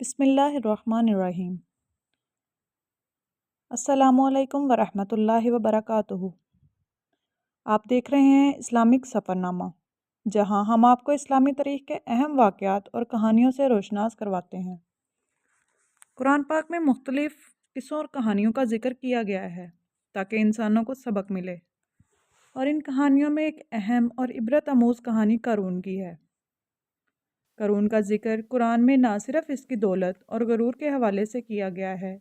بسم اللہ الرحمن الرحیم۔ السلام علیکم ورحمۃ اللہ وبرکاتہ۔ آپ دیکھ رہے ہیں اسلامک سفر نامہ، جہاں ہم آپ کو اسلامی تاریخ کے اہم واقعات اور کہانیوں سے روشناس کرواتے ہیں۔ قرآن پاک میں مختلف قصوں اور کہانیوں کا ذکر کیا گیا ہے تاکہ انسانوں کو سبق ملے، اور ان کہانیوں میں ایک اہم اور عبرت آموز کہانی قارون کی ہے۔ قارون کا ذکر قرآن میں نہ صرف اس کی دولت اور غرور کے حوالے سے کیا گیا ہے،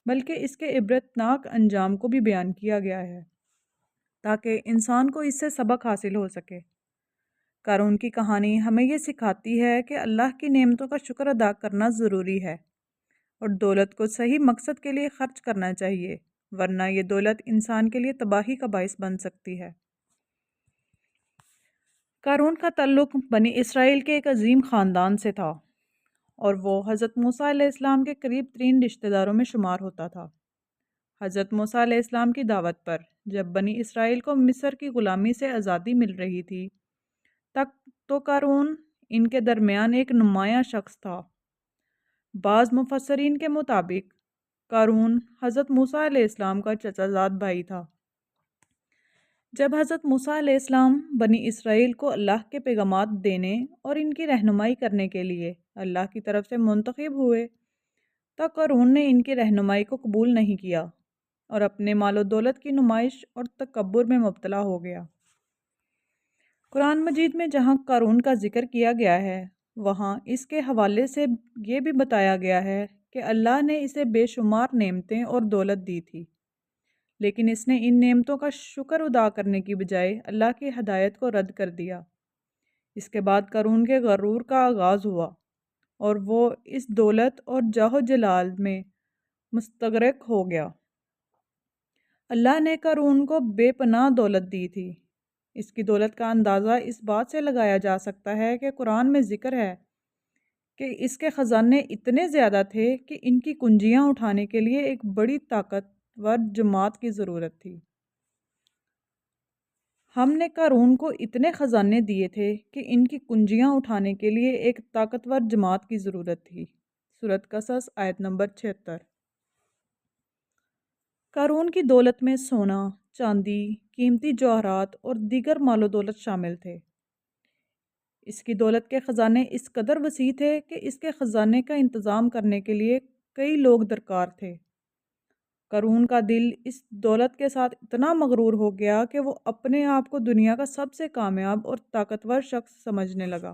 بلکہ اس کے عبرت ناک انجام کو بھی بیان کیا گیا ہے تاکہ انسان کو اس سے سبق حاصل ہو سکے۔ قارون کی کہانی ہمیں یہ سکھاتی ہے کہ اللہ کی نعمتوں کا شکر ادا کرنا ضروری ہے اور دولت کو صحیح مقصد کے لیے خرچ کرنا چاہیے، ورنہ یہ دولت انسان کے لیے تباہی کا باعث بن سکتی ہے۔ قارون کا تعلق بنی اسرائیل کے ایک عظیم خاندان سے تھا، اور وہ حضرت موسیٰ علیہ السلام کے قریب ترین رشتہ داروں میں شمار ہوتا تھا۔ حضرت موسیٰ علیہ السلام کی دعوت پر جب بنی اسرائیل کو مصر کی غلامی سے آزادی مل رہی تھی تک تو قارون ان کے درمیان ایک نمایاں شخص تھا۔ بعض مفسرین کے مطابق قارون حضرت موسیٰ علیہ السلام کا چچا زاد بھائی تھا۔ جب حضرت موسیٰ علیہ السلام بنی اسرائیل کو اللہ کے پیغامات دینے اور ان کی رہنمائی کرنے کے لیے اللہ کی طرف سے منتخب ہوئے تو قارون نے ان کی رہنمائی کو قبول نہیں کیا اور اپنے مال و دولت کی نمائش اور تکبر میں مبتلا ہو گیا۔ قرآن مجید میں جہاں قارون کا ذکر کیا گیا ہے، وہاں اس کے حوالے سے یہ بھی بتایا گیا ہے کہ اللہ نے اسے بے شمار نعمتیں اور دولت دی تھی، لیکن اس نے ان نعمتوں کا شکر ادا کرنے کی بجائے اللہ کی ہدایت کو رد کر دیا۔ اس کے بعد قارون کے غرور کا آغاز ہوا اور وہ اس دولت اور جاہ و جلال میں مستغرق ہو گیا۔ اللہ نے قارون کو بے پناہ دولت دی تھی۔ اس کی دولت کا اندازہ اس بات سے لگایا جا سکتا ہے کہ قرآن میں ذکر ہے کہ اس کے خزانے اتنے زیادہ تھے کہ ان کی کنجیاں اٹھانے کے لیے ایک بڑی طاقتور جماعت کی ضرورت تھی۔ ہم نے قارون کو اتنے خزانے دیے تھے کہ ان کی کنجیاں اٹھانے کے لیے ایک طاقتور جماعت کی ضرورت تھی۔ سورۃ قصص آیت نمبر 76۔ قارون کی دولت میں سونا، چاندی، قیمتی جواہرات اور دیگر مال و دولت شامل تھے۔ اس کی دولت کے خزانے اس قدر وسیع تھے کہ اس کے خزانے کا انتظام کرنے کے لیے کئی لوگ درکار تھے۔ قارون کا دل اس دولت کے ساتھ اتنا مغرور ہو گیا کہ وہ اپنے آپ کو دنیا کا سب سے کامیاب اور طاقتور شخص سمجھنے لگا۔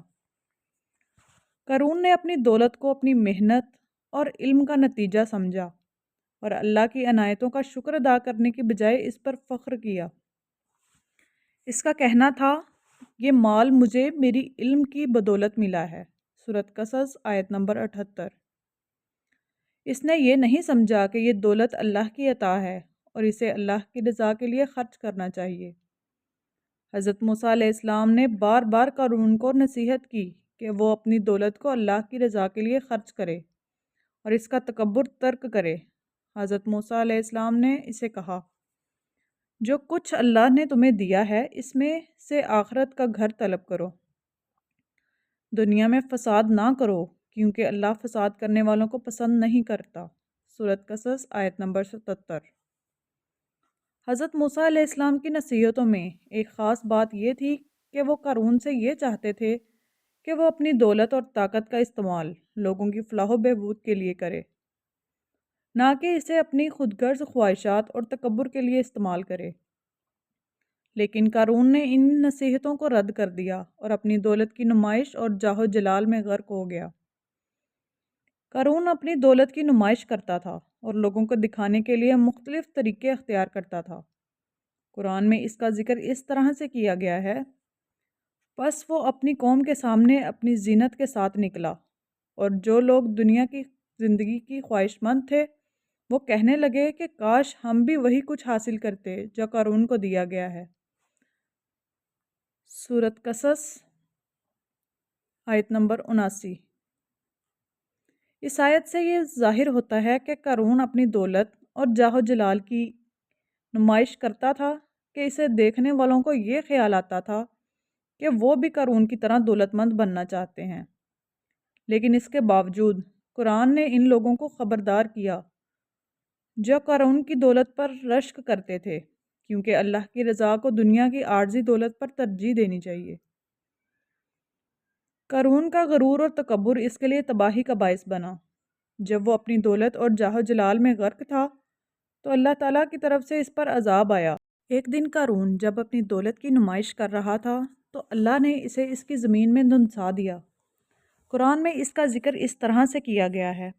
قارون نے اپنی دولت کو اپنی محنت اور علم کا نتیجہ سمجھا اور اللہ کی عنایتوں کا شکر ادا کرنے کی بجائے اس پر فخر کیا۔ اس کا کہنا تھا، یہ مال مجھے میری علم کی بدولت ملا ہے۔ سورۃ قصص آیت نمبر 78۔ اس نے یہ نہیں سمجھا کہ یہ دولت اللہ کی عطا ہے اور اسے اللہ کی رضا کے لیے خرچ کرنا چاہیے۔ حضرت موسیٰ علیہ السلام نے بار بار قارون کو نصیحت کی کہ وہ اپنی دولت کو اللہ کی رضا کے لیے خرچ کرے اور اس کا تکبر ترک کرے۔ حضرت موسیٰ علیہ السلام نے اسے کہا، جو کچھ اللہ نے تمہیں دیا ہے اس میں سے آخرت کا گھر طلب کرو، دنیا میں فساد نہ کرو، کیونکہ اللہ فساد کرنے والوں کو پسند نہیں کرتا۔ سورۃ قصص آیت نمبر 77۔ حضرت موسیٰ علیہ السلام کی نصیحتوں میں ایک خاص بات یہ تھی کہ وہ قارون سے یہ چاہتے تھے کہ وہ اپنی دولت اور طاقت کا استعمال لوگوں کی فلاح و بہبود کے لیے کرے، نہ کہ اسے اپنی خود غرض خواہشات اور تکبر کے لیے استعمال کرے۔ لیکن قارون نے ان نصیحتوں کو رد کر دیا اور اپنی دولت کی نمائش اور جاہ و جلال میں غرق ہو گیا۔ قارون اپنی دولت کی نمائش کرتا تھا اور لوگوں کو دکھانے کے لیے مختلف طریقے اختیار کرتا تھا۔ قرآن میں اس کا ذکر اس طرح سے کیا گیا ہے، پس وہ اپنی قوم کے سامنے اپنی زینت کے ساتھ نکلا، اور جو لوگ دنیا کی زندگی کی خواہش مند تھے وہ کہنے لگے کہ کاش ہم بھی وہی کچھ حاصل کرتے جو قارون کو دیا گیا ہے۔ سورۃ قصص آیت نمبر 79۔ اس آیت سے یہ ظاہر ہوتا ہے کہ قارون اپنی دولت اور جاہ و جلال کی نمائش کرتا تھا کہ اسے دیکھنے والوں کو یہ خیال آتا تھا کہ وہ بھی قارون کی طرح دولت مند بننا چاہتے ہیں، لیکن اس کے باوجود قرآن نے ان لوگوں کو خبردار کیا جو قارون کی دولت پر رشک کرتے تھے، کیونکہ اللہ کی رضا کو دنیا کی عارضی دولت پر ترجیح دینی چاہیے۔ قارون کا غرور اور تکبر اس کے لیے تباہی کا باعث بنا۔ جب وہ اپنی دولت اور جاہ و جلال میں غرق تھا تو اللہ تعالیٰ کی طرف سے اس پر عذاب آیا۔ ایک دن قارون جب اپنی دولت کی نمائش کر رہا تھا تو اللہ نے اسے اس کی زمین میں دھنسا دیا۔ قرآن میں اس کا ذکر اس طرح سے کیا گیا ہے: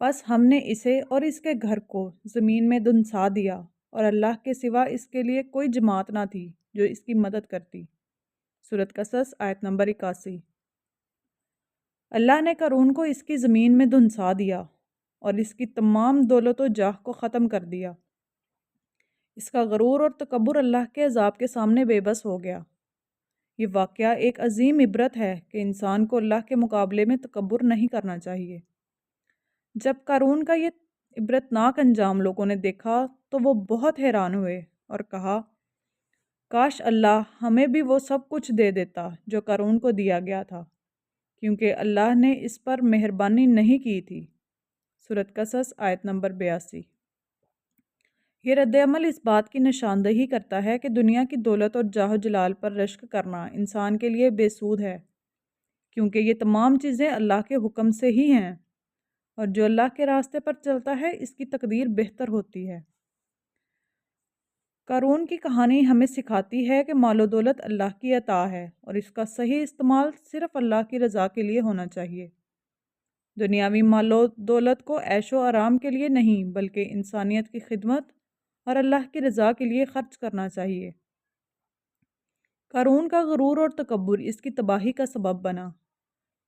پس ہم نے اسے اور اس کے گھر کو زمین میں دھنسا دیا اور اللہ کے سوا اس کے لیے کوئی جماعت نہ تھی جو اس کی مدد کرتی۔ سورۃ قصص آیت نمبر 81۔ اللہ نے قارون کو اس کی زمین میں دھنسا دیا اور اس کی تمام دولت و جاہ کو ختم کر دیا۔ اس کا غرور اور تکبر اللہ کے عذاب کے سامنے بے بس ہو گیا۔ یہ واقعہ ایک عظیم عبرت ہے کہ انسان کو اللہ کے مقابلے میں تکبر نہیں کرنا چاہیے۔ جب قارون کا یہ عبرتناک انجام لوگوں نے دیکھا تو وہ بہت حیران ہوئے اور کہا، کاش اللہ ہمیں بھی وہ سب کچھ دے دیتا جو قارون کو دیا گیا تھا، کیونکہ اللہ نے اس پر مہربانی نہیں کی تھی۔ سورۃ قصص آیت نمبر 82۔ یہ رد عمل اس بات کی نشاندہی کرتا ہے کہ دنیا کی دولت اور جاہ و جلال پر رشک کرنا انسان کے لیے بے سود ہے، کیونکہ یہ تمام چیزیں اللہ کے حکم سے ہی ہیں، اور جو اللہ کے راستے پر چلتا ہے اس کی تقدیر بہتر ہوتی ہے۔ قارون کی کہانی ہمیں سکھاتی ہے کہ مال و دولت اللہ کی عطا ہے اور اس کا صحیح استعمال صرف اللہ کی رضا کے لیے ہونا چاہیے۔ دنیاوی مال و دولت کو عیش و آرام کے لیے نہیں بلکہ انسانیت کی خدمت اور اللہ کی رضا کے لیے خرچ کرنا چاہیے۔ قارون کا غرور اور تکبر اس کی تباہی کا سبب بنا۔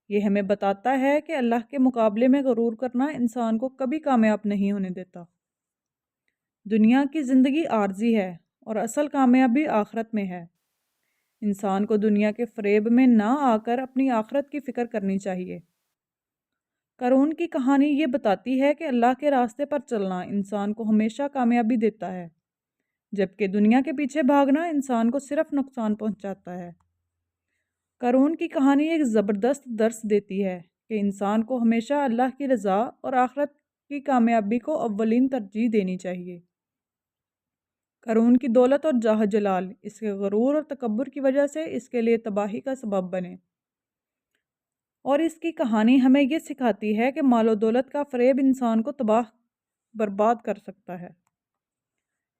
یہ ہمیں بتاتا ہے کہ اللہ کے مقابلے میں غرور کرنا انسان کو کبھی کامیاب نہیں ہونے دیتا۔ دنیا کی زندگی عارضی ہے اور اصل کامیابی آخرت میں ہے۔ انسان کو دنیا کے فریب میں نہ آ کر اپنی آخرت کی فکر کرنی چاہیے۔ قارون کی کہانی یہ بتاتی ہے کہ اللہ کے راستے پر چلنا انسان کو ہمیشہ کامیابی دیتا ہے، جبکہ دنیا کے پیچھے بھاگنا انسان کو صرف نقصان پہنچاتا ہے۔ قارون کی کہانی ایک زبردست درس دیتی ہے کہ انسان کو ہمیشہ اللہ کی رضا اور آخرت کی کامیابی کو اولین ترجیح دینی چاہیے۔ قارون کی دولت اور جاہ و جلال اس کے غرور اور تکبر کی وجہ سے اس کے لیے تباہی کا سبب بنے، اور اس کی کہانی ہمیں یہ سکھاتی ہے کہ مال و دولت کا فریب انسان کو تباہ برباد کر سکتا ہے۔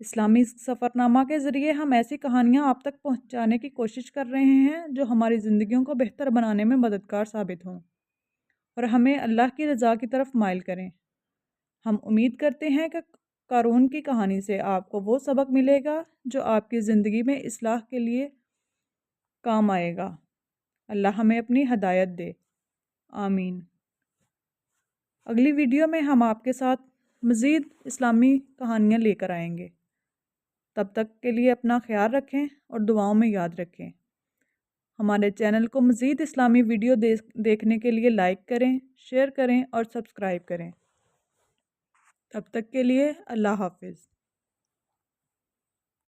اسلامی سفرنامہ کے ذریعے ہم ایسی کہانیاں آپ تک پہنچانے کی کوشش کر رہے ہیں جو ہماری زندگیوں کو بہتر بنانے میں مددگار ثابت ہوں اور ہمیں اللہ کی رضا کی طرف مائل کریں۔ ہم امید کرتے ہیں کہ قارون کی کہانی سے آپ کو وہ سبق ملے گا جو آپ کی زندگی میں اصلاح کے لیے کام آئے گا۔ اللہ ہمیں اپنی ہدایت دے، آمین۔ اگلی ویڈیو میں ہم آپ کے ساتھ مزید اسلامی کہانیاں لے کر آئیں گے۔ تب تک کے لیے اپنا خیال رکھیں اور دعاؤں میں یاد رکھیں۔ ہمارے چینل کو مزید اسلامی ویڈیو دیکھنے کے لیے لائک کریں، شیئر کریں اور سبسکرائب کریں۔ تب تک کے لیے اللہ حافظ۔